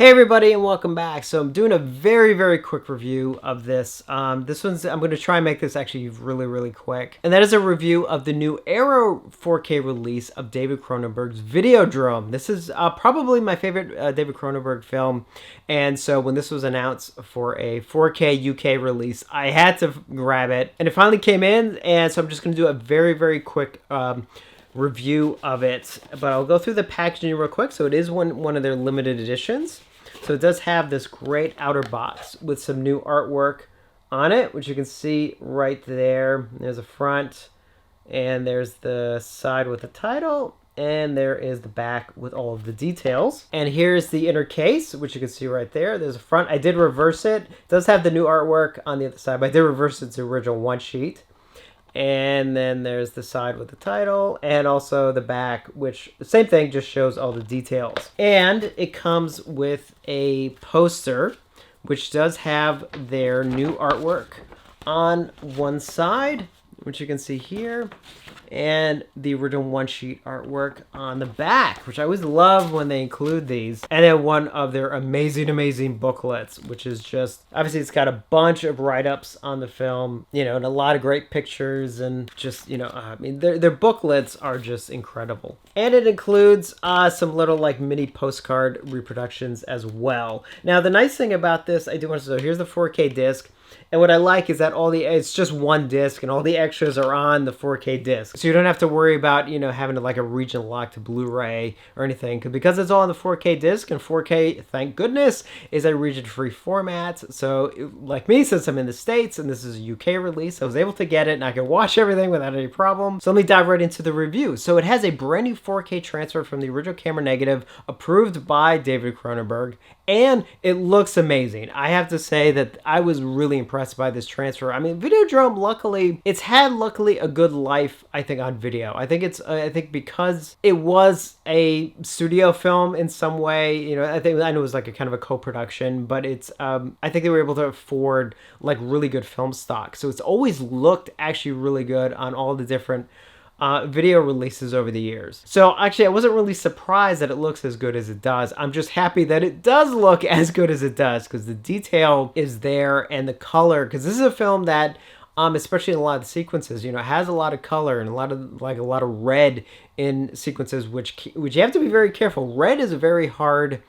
Hey everybody and welcome back. So I'm doing a very quick review of this. I'm going to try and make this actually really quick. And that is a review of the new Arrow 4K release of David Cronenberg's Videodrome. This is probably my favorite David Cronenberg film. And so when this was announced for a 4K UK release, I had to grab it. And it finally came in, and so I'm just going to do a very quick review of it, but I'll go through the packaging real quick. So it is one of their limited editions. So it does have this great outer box with some new artwork on it, which you can see right there. There's a front, and there's the side with the title, and there is the back with all of the details. And here's the inner case, which you can see right there. There's a front. I did reverse it. It does have the new artwork on the other side, but I did reverse it to original one sheet. And then there's the side with the title, and also the back, which same thing, just shows all the details. And it comes with a poster, which does have their new artwork on one side, which you can see here, and the original one sheet artwork on the back, which I always love when they include these. And then one of their amazing booklets, which is just, obviously it's got a bunch of write-ups on the film, you know, and a lot of great pictures, and just, you know, I mean, their booklets are just incredible. And it includes some little like mini postcard reproductions as well. Now the nice thing about this, I do want to say, here's the 4K disc. And what I like is that it's just one disc, and all the extras are on the 4K disc. So you don't have to worry about, you know, having to like a region lock to Blu-ray or anything, because it's all on the 4K disc, and 4K, thank goodness, is a region-free format. So like me, since I'm in the States and this is a UK release, I was able to get it and I can watch everything without any problem. So let me dive right into the review. So it has a brand new 4K transfer from the original camera negative, approved by David Cronenberg, and it looks amazing. I have to say that I was really impressed by this transfer. I mean, Videodrome, luckily, it's had a good life, I think, on video. I think because it was a studio film in some way, you know, I know it was like a kind of a co-production, but it's, I think they were able to afford like really good film stock. So it's always looked actually really good on all the different video releases over the years. So actually, I wasn't really surprised that it looks as good as it does. I'm just happy that it does look as good as it does, because the detail is there, and the color, because this is a film that, especially in a lot of the sequences, you know, has a lot of color and a lot of red in sequences, which you have to be very careful. Red is a very hard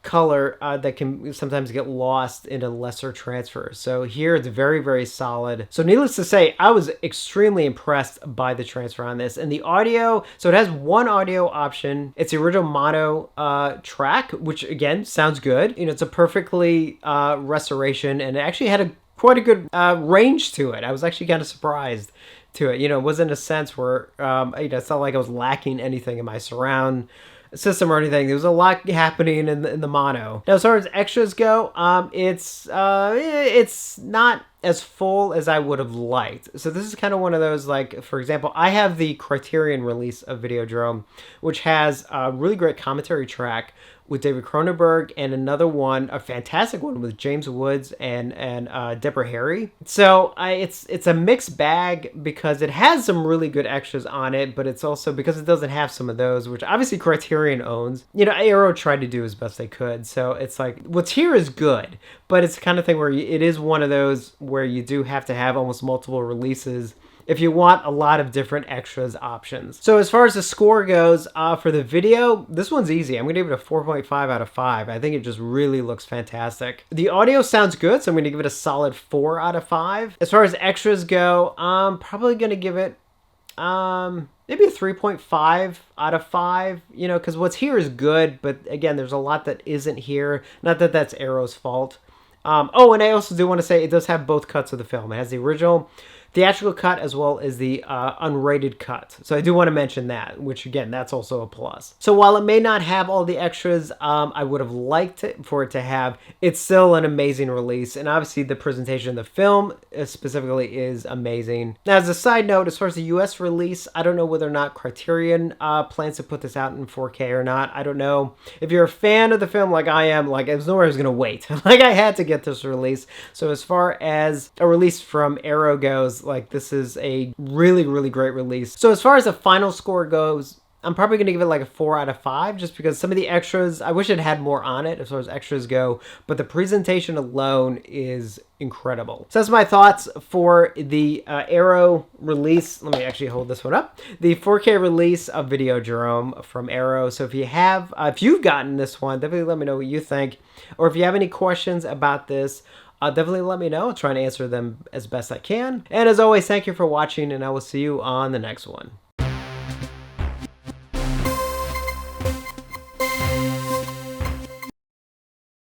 color that can sometimes get lost in a lesser transfer. So here it's very solid. So needless to say, I was extremely impressed by the transfer on this. And the audio, so it has one audio option. It's the original mono track, which again sounds good. You know, it's a perfectly restoration, and it actually had quite a good range to it. I was actually kind of surprised to it. You know, it wasn't a sense where you know, it's not like I was lacking anything in my surround system or anything. There was a lot happening in the mono. Now, as far as extras go, it's not as full as I would have liked. So this is kind of one of those, like, for example, I have the Criterion release of Videodrome, which has a really great commentary track with David Cronenberg, and another one, a fantastic one with James Woods and Deborah Harry. So it's a mixed bag, because it has some really good extras on it, but it's also because it doesn't have some of those, which obviously Criterion owns. You know, Arrow tried to do as best they could. So it's like, what's here is good, but it's the kind of thing where it is one of those where you do have to have almost multiple releases if you want a lot of different extras options. So as far as the score goes, for the video, this one's easy. I'm going to give it a 4.5 out of 5. I think it just really looks fantastic. The audio sounds good, so I'm going to give it a solid 4 out of 5. As far as extras go, I'm probably going to give it maybe a 3.5 out of 5, you know, because what's here is good, but again, there's a lot that isn't here. Not that that's Arrow's fault. Oh, and I also do want to say it does have both cuts of the film. It has the original theatrical cut as well as the unrated cut. So I do want to mention that, which again, that's also a plus. So while it may not have all the extras I would have liked for it to have, it's still an amazing release. And obviously the presentation of the film specifically is amazing. Now, as a side note, as far as the US release, I don't know whether or not Criterion plans to put this out in 4K or not. I don't know. If you're a fan of the film like I am, like, there's nowhere I was going to wait. Like, I had to get this release. So as far as a release from Arrow goes, like, this is a really great release. So as far as the final score goes, I'm probably going to give it like a 4 out of 5 just because some of the extras, I wish it had more on it as far as extras go, but the presentation alone is incredible. So that's my thoughts for the Arrow release. Let me actually hold this one up. The 4K release of Videodrome from Arrow. So if you have, if you've gotten this one, definitely let me know what you think. Or if you have any questions about this, definitely let me know. I'll try and answer them as best I can. And as always, thank you for watching, and I will see you on the next one.